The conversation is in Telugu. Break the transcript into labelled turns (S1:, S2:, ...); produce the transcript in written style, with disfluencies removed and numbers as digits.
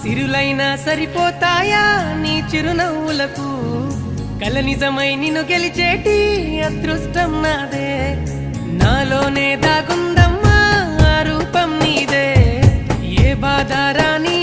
S1: సిరులైనా సరిపోతాయా నీ చిరునవ్వులకు కల నిజమై నిన్ను గెలిచేటి అదృష్టం నాదే నాలోనే దాగుందమ్మా ఆ రూపం నీదే ఏ బాధ రాని